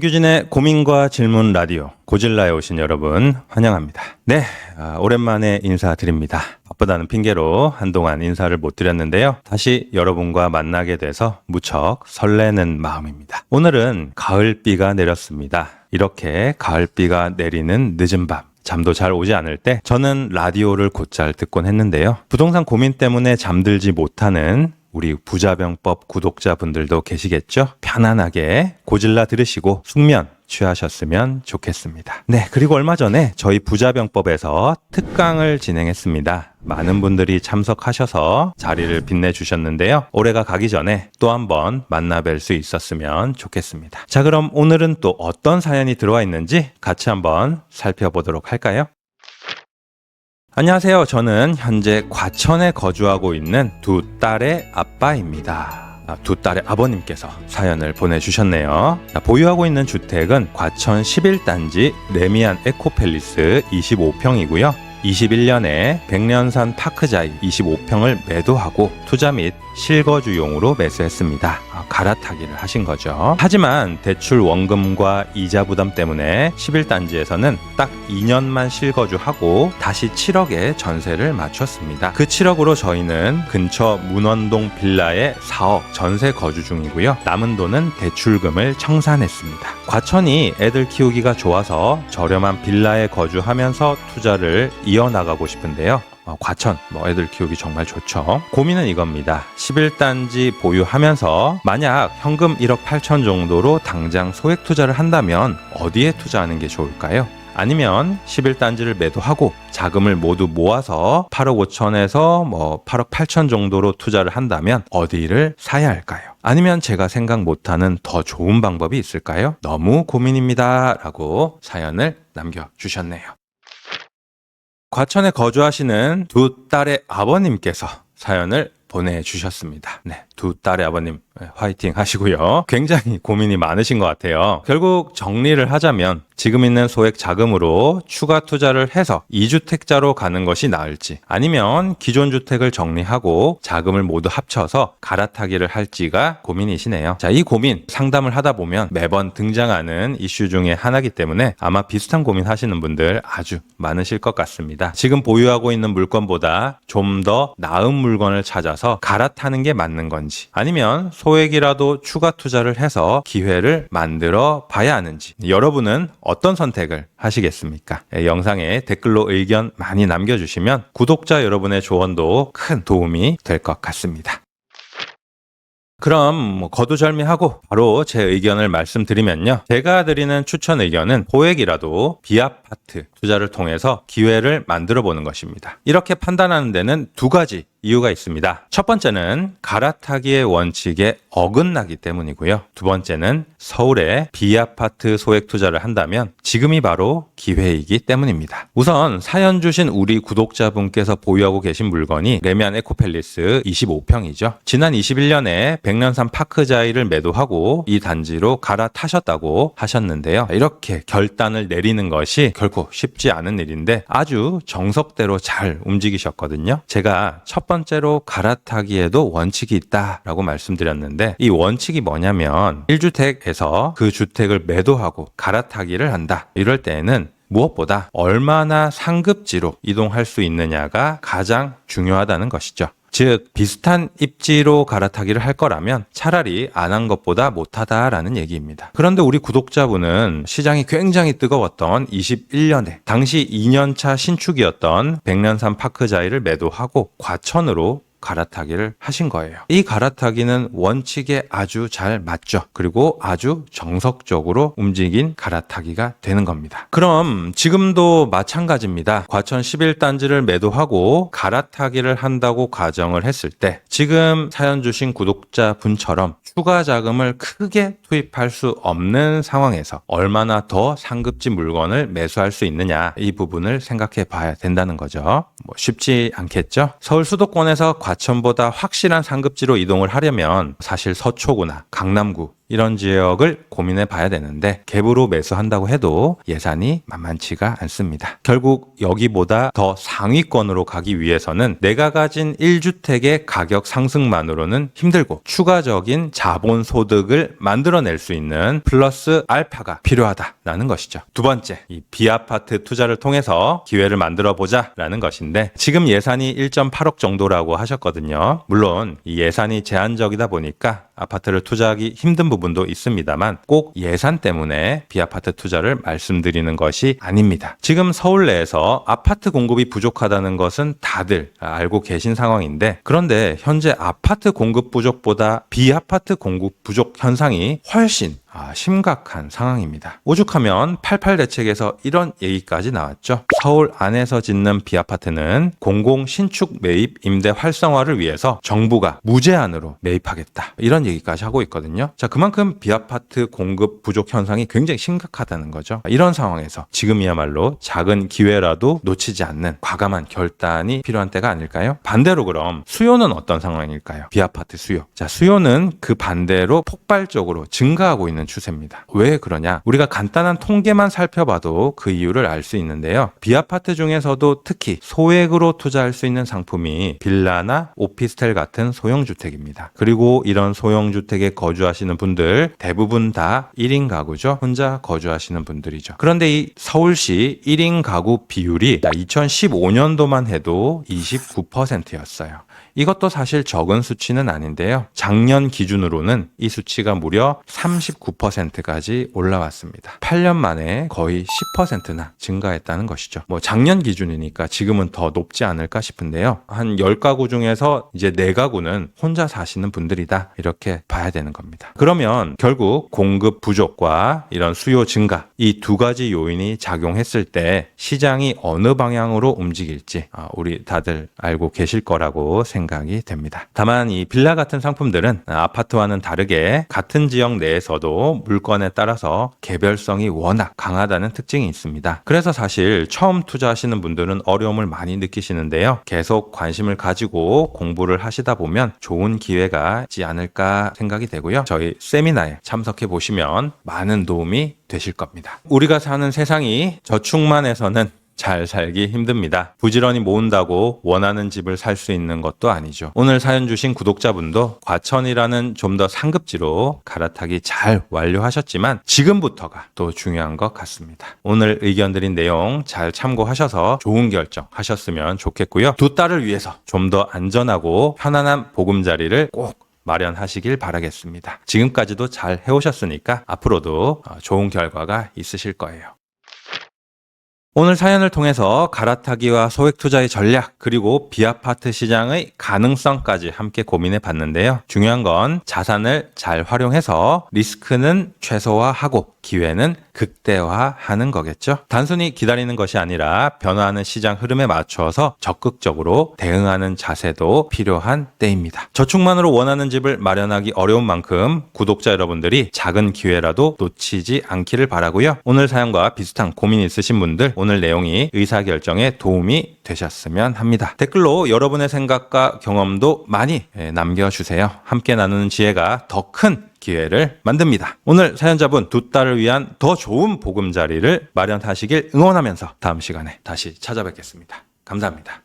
정규진의 고민과 질문 라디오 고질라에 오신 여러분 환영합니다. 네, 오랜만에 인사드립니다. 바쁘다는 핑계로 한동안 인사를 못 드렸는데요. 다시 여러분과 만나게 돼서 무척 설레는 마음입니다. 오늘은 가을비가 내렸습니다. 이렇게 가을비가 내리는 늦은 밤, 잠도 잘 오지 않을 때 저는 라디오를 곧잘 듣곤 했는데요. 부동산 고민 때문에 잠들지 못하는 우리 부자병법 구독자분들도 계시겠죠? 편안하게 고질라 들으시고 숙면 취하셨으면 좋겠습니다. 네, 그리고 얼마 전에 저희 부자병법에서 특강을 진행했습니다. 많은 분들이 참석하셔서 자리를 빛내주셨는데요. 올해가 가기 전에 또 한번 만나뵐 수 있었으면 좋겠습니다. 자, 그럼 오늘은 또 어떤 사연이 들어와 있는지 같이 한번 살펴보도록 할까요? 안녕하세요. 저는 현재 과천에 거주하고 있는 두 딸의 아빠입니다. 두 딸의 아버님께서 사연을 보내주셨네요. 보유하고 있는 주택은 과천 11단지 레미안 에코팰리스 25평이고요. 21년에 백년산 파크자이 25평을 매도하고 투자 및 실거주용으로 매수했습니다. 갈아타기를 하신 거죠. 하지만 대출 원금과 이자 부담 때문에 11단지에서는 딱 2년만 실거주하고 다시 7억에 전세를 맞췄습니다. 그 7억으로 저희는 근처 문원동 빌라에 4억 전세 거주 중이고요. 남은 돈은 대출금을 청산했습니다. 과천이 애들 키우기가 좋아서 저렴한 빌라에 거주하면서 투자를 이어나가고 싶은데요. 과천, 애들 키우기 정말 좋죠. 고민은 이겁니다. 11단지 보유하면서 만약 현금 1억 8천 정도로 당장 소액 투자를 한다면 어디에 투자하는 게 좋을까요? 아니면 11단지를 매도하고 자금을 모두 모아서 8억 5천에서 8억 8천 정도로 투자를 한다면 어디를 사야 할까요? 아니면 제가 생각 못하는 더 좋은 방법이 있을까요? 너무 고민입니다. 라고 사연을 남겨주셨네요. 과천에 거주하시는 두 딸의 아버님께서 사연을 보내주셨습니다. 네, 두 딸의 아버님 화이팅 하시고요. 굉장히 고민이 많으신 것 같아요. 결국 정리를 하자면 지금 있는 소액 자금으로 추가 투자를 해서 2주택자로 가는 것이 나을지 아니면 기존 주택을 정리하고 자금을 모두 합쳐서 갈아타기를 할지가 고민이시네요. 자, 이 고민 상담을 하다 보면 매번 등장하는 이슈 중에 하나이기 때문에 아마 비슷한 고민 하시는 분들 아주 많으실 것 같습니다. 지금 보유하고 있는 물건보다 좀 더 나은 물건을 찾아서 갈아타는 게 맞는 건지 아니면 소액이라도 추가 투자를 해서 기회를 만들어 봐야 하는지 여러분은 어떤 선택을 하시겠습니까? 영상에 댓글로 의견 많이 남겨주시면 구독자 여러분의 조언도 큰 도움이 될 것 같습니다. 그럼 거두절미하고 바로 제 의견을 말씀드리면요. 제가 드리는 추천 의견은 소액이라도 비아파트 투자를 통해서 기회를 만들어 보는 것입니다. 이렇게 판단하는 데는 두 가지 이유가 있습니다. 첫 번째는 갈아타기의 원칙에 어긋나기 때문이고요. 두 번째는 서울에 비아파트 소액 투자를 한다면 지금이 바로 기회이기 때문입니다. 우선 사연 주신 우리 구독자분께서 보유하고 계신 물건이 레미안 에코팰리스 25평이죠. 지난 21년에 백년산 파크자이를 매도하고 이 단지로 갈아타셨다고 하셨는데요. 이렇게 결단을 내리는 것이 결코 쉽지 않은 일인데 아주 정석대로 잘 움직이셨거든요. 제가 첫 번째로 갈아타기에도 원칙이 있다라고 말씀드렸는데 이 원칙이 뭐냐면 1주택에서 그 주택을 매도하고 갈아타기를 한다. 이럴 때에는 무엇보다 얼마나 상급지로 이동할 수 있느냐가 가장 중요하다는 것이죠. 즉 비슷한 입지로 갈아타기를 할 거라면 차라리 안 한 것보다 못하다라는 얘기입니다. 그런데 우리 구독자분은 시장이 굉장히 뜨거웠던 21년에 당시 2년차 신축이었던 백년산 파크자이를 매도하고 과천으로 갈아타기를 하신 거예요. 이 갈아타기는 원칙에 아주 잘 맞죠. 그리고 아주 정석적으로 움직인 갈아타기가 되는 겁니다. 그럼 지금도 마찬가지입니다. 과천 11단지를 매도하고 갈아타기를 한다고 가정을 했을 때 지금 사연 주신 구독자분처럼 추가 자금을 크게 투입할 수 없는 상황에서 얼마나 더 상급지 물건을 매수할 수 있느냐 이 부분을 생각해 봐야 된다는 거죠. 쉽지 않겠죠? 서울 수도권에서 과천보다 확실한 상급지로 이동을 하려면 사실 서초구나 강남구 이런 지역을 고민해 봐야 되는데 갭으로 매수한다고 해도 예산이 만만치가 않습니다. 결국 여기보다 더 상위권으로 가기 위해서는 내가 가진 1주택의 가격 상승만으로는 힘들고 추가적인 자본소득을 만들어낼 수 있는 플러스 알파가 필요하다라는 것이죠. 두 번째, 이 B아파트 투자를 통해서 기회를 만들어 보자라는 것인데 지금 예산이 1.8억 정도라고 하셨거든요. 물론 이 예산이 제한적이다 보니까 아파트를 투자하기 힘든 부분도 있습니다만 꼭 예산 때문에 B아파트 투자를 말씀드리는 것이 아닙니다. 지금 서울 내에서 아파트 공급이 부족하다는 것은 다들 알고 계신 상황인데 그런데 현재 아파트 공급 부족보다 B아파트 공급 부족 현상이 훨씬 심각한 상황입니다. 오죽하면 88 대책에서 이런 얘기까지 나왔죠. 서울 안에서 짓는 B아파트는 공공 신축 매입 임대 활성화를 위해서 정부가 무제한으로 매입하겠다. 이런 얘기까지 하고 있거든요. 자, 그만큼 B아파트 공급 부족 현상이 굉장히 심각하다는 거죠. 이런 상황에서 지금이야말로 작은 기회라도 놓치지 않는 과감한 결단이 필요한 때가 아닐까요? 반대로 그럼 수요는 어떤 상황일까요? B아파트 수요. 자, 수요는 그 반대로 폭발적으로 증가하고 있는 추세입니다. 왜 그러냐? 우리가 간단한 통계만 살펴봐도 그 이유를 알 수 있는데요. B아파트 중에서도 특히 소액으로 투자할 수 있는 상품이 빌라나 오피스텔 같은 소형주택입니다. 그리고 이런 소형주택에 거주하시는 분들 대부분 다 1인 가구죠. 혼자 거주하시는 분들이죠. 그런데 이 서울시 1인 가구 비율이 2015년도만 해도 29%였어요. 이것도 사실 적은 수치는 아닌데요. 작년 기준으로는 이 수치가 무려 39%까지 올라왔습니다. 8년 만에 거의 10%나 증가했다는 것이죠. 작년 기준이니까 지금은 더 높지 않을까 싶은데요. 한 10가구 중에서 이제 4가구는 혼자 사시는 분들이다. 이렇게 봐야 되는 겁니다. 그러면 결국 공급 부족과 이런 수요 증가 이 두 가지 요인이 작용했을 때 시장이 어느 방향으로 움직일지 우리 다들 알고 계실 거라고 생각이 됩니다. 다만 이 빌라 같은 상품들은 아파트와는 다르게 같은 지역 내에서도 물건에 따라서 개별성이 워낙 강하다는 특징이 있습니다. 그래서 사실 처음 투자하시는 분들은 어려움을 많이 느끼시는데요. 계속 관심을 가지고 공부를 하시다 보면 좋은 기회가 있지 않을까 생각이 되고요. 저희 세미나에 참석해 보시면 많은 도움이 되실 겁니다. 우리가 사는 세상이 저축만 해서는 잘 살기 힘듭니다. 부지런히 모은다고 원하는 집을 살 수 있는 것도 아니죠. 오늘 사연 주신 구독자분도 과천이라는 좀 더 상급지로 갈아타기 잘 완료하셨지만 지금부터가 또 중요한 것 같습니다. 오늘 의견 드린 내용 잘 참고하셔서 좋은 결정 하셨으면 좋겠고요. 두 딸을 위해서 좀 더 안전하고 편안한 보금자리를 꼭 마련하시길 바라겠습니다. 지금까지도 잘 해오셨으니까 앞으로도 좋은 결과가 있으실 거예요. 오늘 사연을 통해서 갈아타기와 소액 투자의 전략 그리고 B아파트 시장의 가능성까지 함께 고민해 봤는데요. 중요한 건 자산을 잘 활용해서 리스크는 최소화하고 기회는 극대화하는 거겠죠. 단순히 기다리는 것이 아니라 변화하는 시장 흐름에 맞춰서 적극적으로 대응하는 자세도 필요한 때입니다. 저축만으로 원하는 집을 마련하기 어려운 만큼 구독자 여러분들이 작은 기회라도 놓치지 않기를 바라고요. 오늘 사연과 비슷한 고민 있으신 분들 오늘 내용이 의사결정에 도움이 되셨으면 합니다. 댓글로 여러분의 생각과 경험도 많이 남겨주세요. 함께 나누는 지혜가 더 큰 기회를 만듭니다. 오늘 사연자분 두 딸을 위한 더 좋은 보금자리를 마련하시길 응원하면서 다음 시간에 다시 찾아뵙겠습니다. 감사합니다.